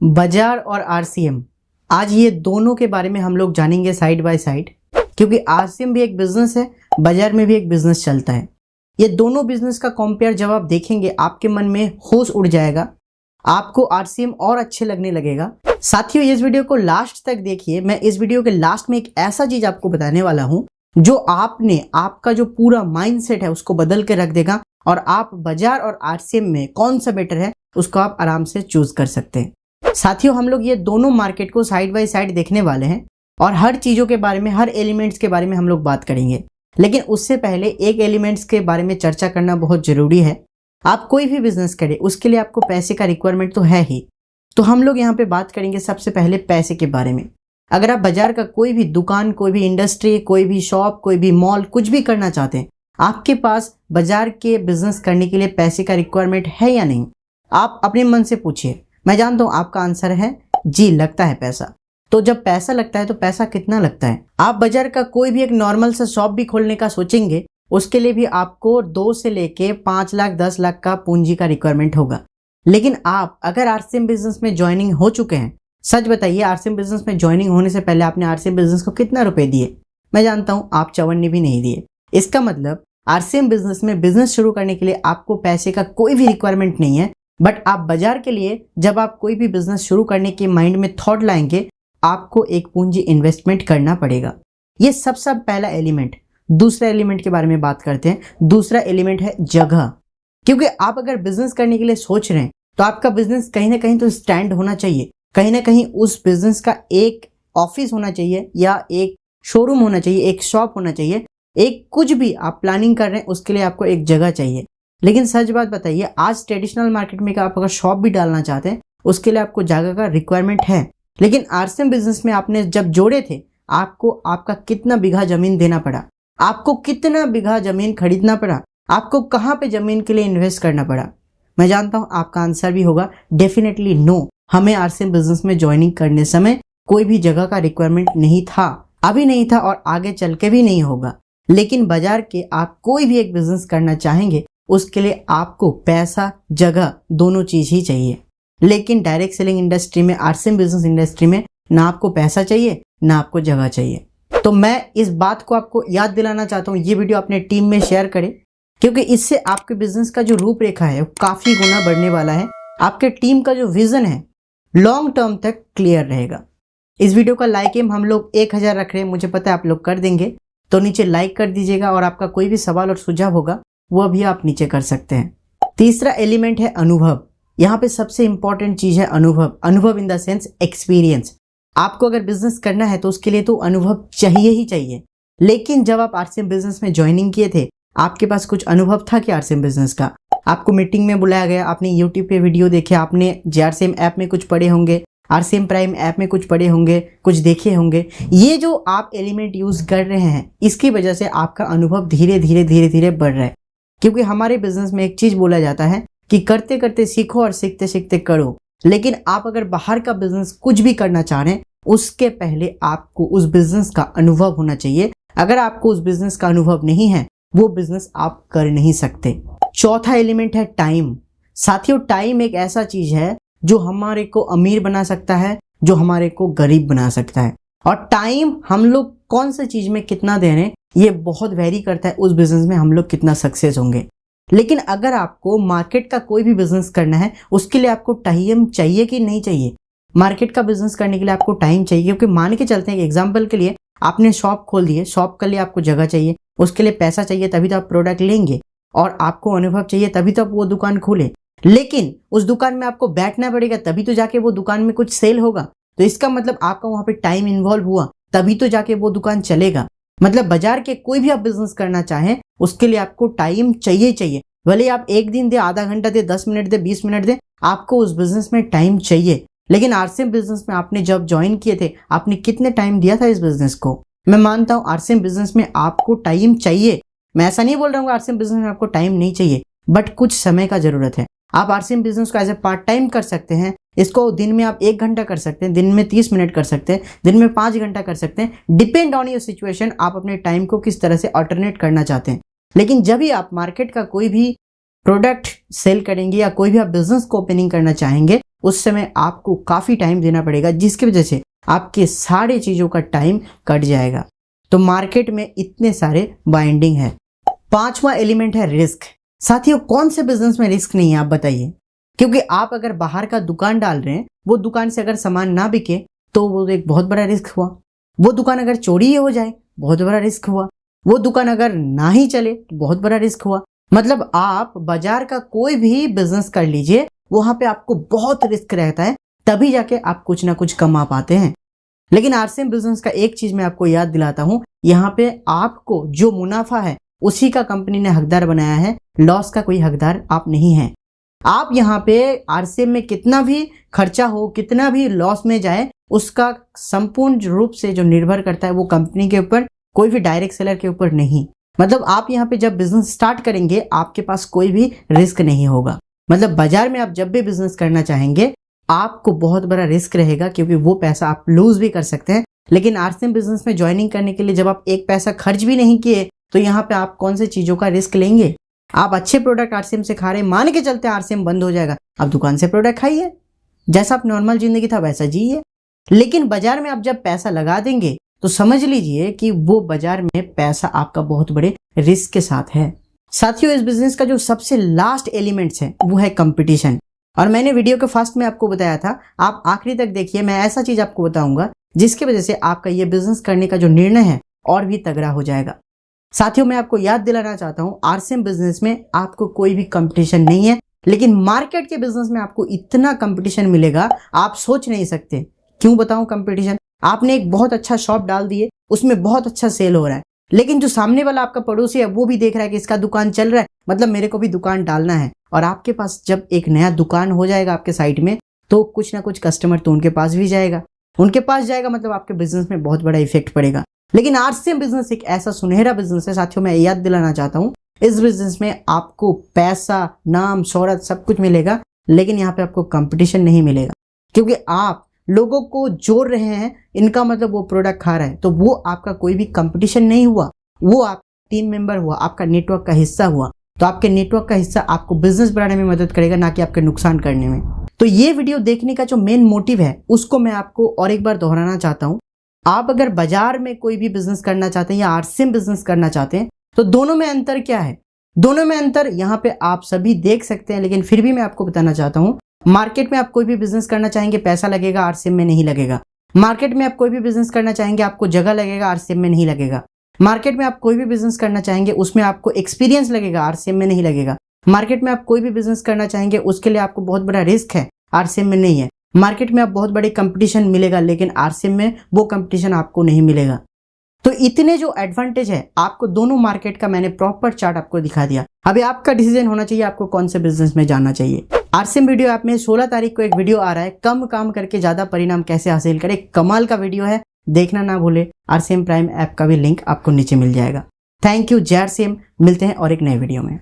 बाजार और आरसीएम, आज ये दोनों के बारे में हम लोग जानेंगे साइड बाय साइड, क्योंकि आरसीएम भी एक बिजनेस है, बाजार में भी एक बिजनेस चलता है। ये दोनों बिजनेस का कंपेयर जब आप देखेंगे आपके मन में होश उड़ जाएगा, आपको आरसीएम और अच्छे लगने लगेगा। साथियों, इस वीडियो को लास्ट तक देखिए। मैं इस वीडियो के लास्ट में एक ऐसा चीज आपको बताने वाला हूं जो आपका जो पूरा माइंडसेट है उसको बदल के रख देगा, और आप बाजार और आरसीएम में कौन सा बेटर है उसको आप आराम से चूज कर सकते हैं। साथियों, हम लोग ये दोनों मार्केट को साइड बाय साइड देखने वाले हैं और हर चीजों के बारे में, हर एलिमेंट्स के बारे में हम लोग बात करेंगे। लेकिन उससे पहले एक एलिमेंट्स के बारे में चर्चा करना बहुत जरूरी है। आप कोई भी बिजनेस करें उसके लिए आपको पैसे का रिक्वायरमेंट तो है ही। तो हम लोग यहाँ पे बात करेंगे सबसे पहले पैसे के बारे में। अगर आप बाजार का कोई भी दुकान, कोई भी इंडस्ट्री, कोई भी शॉप, कोई भी मॉल, कुछ भी करना चाहते हैं, आपके पास बाजार के बिजनेस करने के लिए पैसे का रिक्वायरमेंट है या नहीं? आप अपने मन से पूछिए। मैं जानता हूं आपका आंसर है जी, लगता है पैसा। तो जब पैसा लगता है तो पैसा कितना लगता है? आप बाजार का कोई भी एक नॉर्मल सा शॉप भी खोलने का सोचेंगे, उसके लिए भी आपको 2 से लेके 5 लाख 10 लाख का पूंजी का रिक्वायरमेंट होगा। लेकिन आप अगर आरसीएम बिजनेस में ज्वाइनिंग हो चुके हैं, सच बताइए, आरसीएम बिजनेस में ज्वाइनिंग होने से पहले आपने आरसीएम बिजनेस को कितना रुपए दिए? मैं जानता हूं आप 54 भी नहीं दिए। इसका मतलब आरसीएम बिजनेस में बिजनेस शुरू करने के लिए आपको पैसे का कोई भी रिक्वायरमेंट नहीं है। बट आप बाजार के लिए जब आप कोई भी बिजनेस शुरू करने के माइंड में थॉट लाएंगे, आपको एक पूंजी इन्वेस्टमेंट करना पड़ेगा। ये सबसे पहला एलिमेंट। दूसरा एलिमेंट के बारे में बात करते हैं। दूसरा एलिमेंट है जगह। क्योंकि आप अगर बिजनेस करने के लिए सोच रहे हैं तो आपका बिजनेस कहीं ना कहीं तो स्टैंड होना चाहिए। कहीं ना कहीं उस बिजनेस का एक ऑफिस होना चाहिए, या एक शोरूम होना चाहिए, एक शॉप होना चाहिए, एक कुछ भी आप प्लानिंग कर रहे हैं उसके लिए आपको एक जगह चाहिए। लेकिन सच बात बताइए, आज ट्रेडिशनल मार्केट में आप अगर शॉप भी डालना चाहते हैं उसके लिए आपको जगह का रिक्वायरमेंट है। लेकिन आरसीएम बिजनेस में आपने जब जोड़े थे, आपको आपका कितना बीघा जमीन देना पड़ा, आपको कितना बीघा जमीन खरीदना पड़ा, आपको कहां पे जमीन के लिए इन्वेस्ट करना पड़ा? मैं जानता हूं आपका आंसर भी होगा डेफिनेटली नो। हमें आरसीएम बिजनेस में ज्वाइनिंग करने समय कोई भी जगह का रिक्वायरमेंट नहीं था, अभी नहीं था और आगे चल के भी नहीं होगा। लेकिन बाजार के आप कोई भी एक बिजनेस करना चाहेंगे उसके लिए आपको पैसा, जगह, दोनों चीज ही चाहिए। लेकिन डायरेक्ट सेलिंग इंडस्ट्री में, आरसीएम बिजनेस इंडस्ट्री में, ना आपको पैसा चाहिए ना आपको जगह चाहिए। तो मैं इस बात को आपको याद दिलाना चाहता हूँ, ये वीडियो अपने टीम में शेयर करें, क्योंकि इससे आपके बिजनेस का जो रूपरेखा है वो काफी गुना बढ़ने वाला है। आपके टीम का जो विजन है लॉन्ग टर्म तक क्लियर रहेगा। इस वीडियो का लाइक एम हम लोग 1000 रख रहे हैं, मुझे पता है आप लोग कर देंगे, तो नीचे लाइक कर दीजिएगा। और आपका कोई भी सवाल और सुझाव होगा वो भी आप नीचे कर सकते हैं। तीसरा एलिमेंट है अनुभव। यहाँ पे सबसे इंपॉर्टेंट चीज है अनुभव। अनुभव इन द सेंस एक्सपीरियंस। आपको अगर बिजनेस करना है तो उसके लिए तो अनुभव चाहिए ही चाहिए। लेकिन जब आप आरसीएम बिजनेस में ज्वाइनिंग किए थे, आपके पास कुछ अनुभव था कि आरसीएम बिजनेस का? आपको मीटिंग में बुलाया गया, आपने यूट्यूब पे वीडियो देखे, आपने जेआरसीएम ऐप में कुछ पढ़े होंगे, आरसीएम प्राइम ऐप में कुछ पढ़े होंगे, कुछ देखे होंगे। ये जो आप एलिमेंट यूज कर रहे हैं, इसकी वजह से आपका अनुभव धीरे धीरे बढ़ रहा है। क्योंकि हमारे बिजनेस में एक चीज बोला जाता है कि करते करते सीखो और सीखते सीखते करो। लेकिन आप अगर बाहर का बिजनेस कुछ भी करना चाह रहे हैं, उसके पहले आपको उस बिजनेस का अनुभव होना चाहिए। अगर आपको उस बिजनेस का अनुभव नहीं है, वो बिजनेस आप कर नहीं सकते। चौथा एलिमेंट है टाइम। साथियों, टाइम एक ऐसा चीज है जो हमारे को अमीर बना सकता है, जो हमारे को गरीब बना सकता है। और टाइम हम लोग कौन सी चीज में कितना दे रहे हैं ये बहुत वेरी करता है उस बिजनेस में हम लोग कितना सक्सेस होंगे। लेकिन अगर आपको मार्केट का कोई भी बिजनेस करना है, उसके लिए आपको टाइम चाहिए कि नहीं चाहिए? मार्केट का बिजनेस करने के लिए आपको टाइम चाहिए, क्योंकि मान के चलते हैं कि एग्जाम्पल के लिए आपने शॉप खोल दी है, शॉप के लिए आपको जगह चाहिए, उसके लिए पैसा चाहिए, तभी तो आप प्रोडक्ट लेंगे, और आपको अनुभव चाहिए तभी तो आप वो दुकान खोले। लेकिन उस दुकान में आपको बैठना पड़ेगा तभी तो जाके वो दुकान में कुछ सेल होगा। तो इसका मतलब आपका वहां पे टाइम इन्वॉल्व हुआ तभी तो जाके वो दुकान चलेगा। मतलब बाजार के कोई भी आप बिजनेस करना चाहें उसके लिए आपको टाइम चाहिए। भले आप 1 दिन दे, आधा घंटा दे, 10 मिनट दे, 20 मिनट दे, आपको उस बिजनेस में टाइम चाहिए। लेकिन आरसीएम बिजनेस में आपने जब ज्वाइन किए थे, आपने कितने टाइम दिया था इस बिजनेस को? मैं मानता हूं आरसीएम बिजनेस में आपको टाइम चाहिए। मैं ऐसा नहीं बोल रहा हूँ आरसीएम बिजनेस में आपको टाइम नहीं चाहिए, बट कुछ समय का जरूरत है। आप आरसीएम बिजनेस को एज ए पार्ट टाइम कर सकते हैं। इसको दिन में आप 1 घंटा कर सकते हैं, दिन में 30 मिनट कर सकते हैं, दिन में 5 घंटा कर सकते हैं। डिपेंड ऑन योर सिचुएशन, आप अपने टाइम को किस तरह से अल्टरनेट करना चाहते हैं। लेकिन जब भी आप मार्केट का कोई भी प्रोडक्ट सेल करेंगे या कोई भी आप बिजनेस को ओपनिंग करना चाहेंगे, उस समय आपको काफ़ी टाइम देना पड़ेगा, जिसकी वजह से आपके सारे चीज़ों का टाइम कट जाएगा। तो मार्केट में इतने सारे बाइंडिंग है। पांचवा एलिमेंट है रिस्क। साथियों, कौन से बिजनेस में रिस्क नहीं है आप बताइए? क्योंकि आप अगर बाहर का दुकान डाल रहे हैं, वो दुकान से अगर सामान ना बिके तो वो एक बहुत बड़ा रिस्क हुआ। वो दुकान अगर चोरी हो जाए, बहुत बड़ा रिस्क हुआ। वो दुकान अगर ना ही चले तो बहुत बड़ा रिस्क हुआ। मतलब आप बाजार का कोई भी बिजनेस कर लीजिए, वहां पे आपको बहुत रिस्क रहता है, तभी जाके आप कुछ ना कुछ कमा पाते हैं। लेकिन आरसीएम बिजनेस का एक चीज मैं आपको याद दिलाता हूं, यहाँ पे आपको जो मुनाफा है उसी का कंपनी ने हकदार बनाया है, लॉस का कोई हकदार आप नहीं है। आप यहाँ पे आरसीएम में कितना भी खर्चा हो, कितना भी लॉस में जाए, उसका संपूर्ण रूप से जो निर्भर करता है वो कंपनी के ऊपर, कोई भी डायरेक्ट सेलर के ऊपर नहीं। मतलब आप यहाँ पे जब बिजनेस स्टार्ट करेंगे, आपके पास कोई भी रिस्क नहीं होगा। मतलब बाजार में आप जब भी बिजनेस करना चाहेंगे, आपको बहुत बड़ा रिस्क रहेगा, क्योंकि वो पैसा आप लूज भी कर सकते हैं। लेकिन आरसीएम बिजनेस में ज्वाइनिंग करने के लिए जब आप एक पैसा खर्च भी नहीं किए, तो यहाँ पे आप कौन सी चीजों का रिस्क लेंगे? आप अच्छे प्रोडक्ट आरसीएम से खा रहे हैं, मान के चलते आरसीएम बंद हो जाएगा, आप दुकान से प्रोडक्ट खाइए, जैसा आप नॉर्मल जिंदगी था वैसा जिए। लेकिन बाजार में आप जब पैसा लगा देंगे तो समझ लीजिए कि वो बाजार में पैसा आपका बहुत बड़े रिस्क के साथ है। साथियों, इस बिजनेस का जो सबसे लास्ट एलिमेंट्स है वो है कंपटीशन। और मैंने वीडियो के फर्स्ट में आपको बताया था, आप आखिरी तक देखिए, मैं ऐसा चीज आपको बताऊंगा जिसकी वजह से आपका ये बिजनेस करने का जो निर्णय है और भी तगड़ा हो जाएगा। साथियों, मैं आपको याद दिलाना चाहता हूं, आरसीएम बिजनेस में आपको कोई भी कंपटीशन नहीं है, लेकिन मार्केट के बिजनेस में आपको इतना कंपटीशन मिलेगा आप सोच नहीं सकते। क्यों बताऊं कंपटीशन? आपने एक बहुत अच्छा शॉप डाल दिए, उसमें बहुत अच्छा सेल हो रहा है, लेकिन जो सामने वाला आपका पड़ोसी है वो भी देख रहा है कि इसका दुकान चल रहा है, मतलब मेरे को भी दुकान डालना है। और आपके पास जब एक नया दुकान हो जाएगा आपके साइड में, तो कुछ ना कुछ कस्टमर तो उनके पास भी जाएगा, उनके पास जाएगा, मतलब आपके बिजनेस में बहुत बड़ा इफेक्ट पड़ेगा। लेकिन आरसीएम बिजनेस एक ऐसा सुनहरा बिजनेस है साथियों, मैं याद दिलाना चाहता हूं, इस बिजनेस में आपको पैसा, नाम, शोहरत सब कुछ मिलेगा, लेकिन यहाँ पे आपको कंपटीशन नहीं मिलेगा। क्योंकि आप लोगों को जोड़ रहे हैं, इनका मतलब वो प्रोडक्ट खा रहा है, तो वो आपका कोई भी कंपटीशन नहीं हुआ, वो आप टीम मेंबर हुआ, आपका नेटवर्क का हिस्सा हुआ। तो आपके नेटवर्क का हिस्सा आपको बिजनेस बढ़ाने में मदद करेगा, ना कि आपके नुकसान करने में। तो ये वीडियो देखने का जो मेन मोटिव है उसको मैं आपको और एक बार दोहराना चाहता हूं। आप अगर बाजार में कोई भी बिजनेस करना चाहते हैं या आरसीएम बिजनेस करना चाहते हैं, तो दोनों में अंतर क्या है? दोनों में अंतर यहाँ पे आप सभी देख सकते हैं, लेकिन फिर भी मैं आपको बताना चाहता हूँ। मार्केट में आप कोई भी बिजनेस करना चाहेंगे, पैसा लगेगा, आरसीएम में नहीं लगेगा। मार्केट में आप कोई भी बिजनेस करना चाहेंगे, आपको जगह लगेगा, आरसीएम में नहीं लगेगा। मार्केट में आप कोई भी बिजनेस करना चाहेंगे, उसमें आपको एक्सपीरियंस लगेगा, आरसीएम में नहीं लगेगा। मार्केट में आप कोई भी बिजनेस करना चाहेंगे, उसके लिए आपको बहुत बड़ा रिस्क है, आरसीएम में नहीं है। मार्केट में आप बहुत बड़े कंपटीशन मिलेगा, लेकिन आरसीएम में वो कंपटीशन आपको नहीं मिलेगा। तो इतने जो एडवांटेज है आपको दोनों मार्केट का, मैंने प्रॉपर चार्ट आपको दिखा दिया। अभी आपका डिसीजन होना चाहिए आपको कौन से बिजनेस में जाना चाहिए। आरसीएम वीडियो ऐप में 16 तारीख को एक वीडियो आ रहा है, कम काम करके ज्यादा परिणाम कैसे हासिल करें। कमाल का वीडियो है, देखना ना भूले। आरसीएम प्राइम ऐप का भी लिंक आपको नीचे मिल जाएगा। थैंक यू, जय आरसीएम। मिलते हैं और एक नए वीडियो में।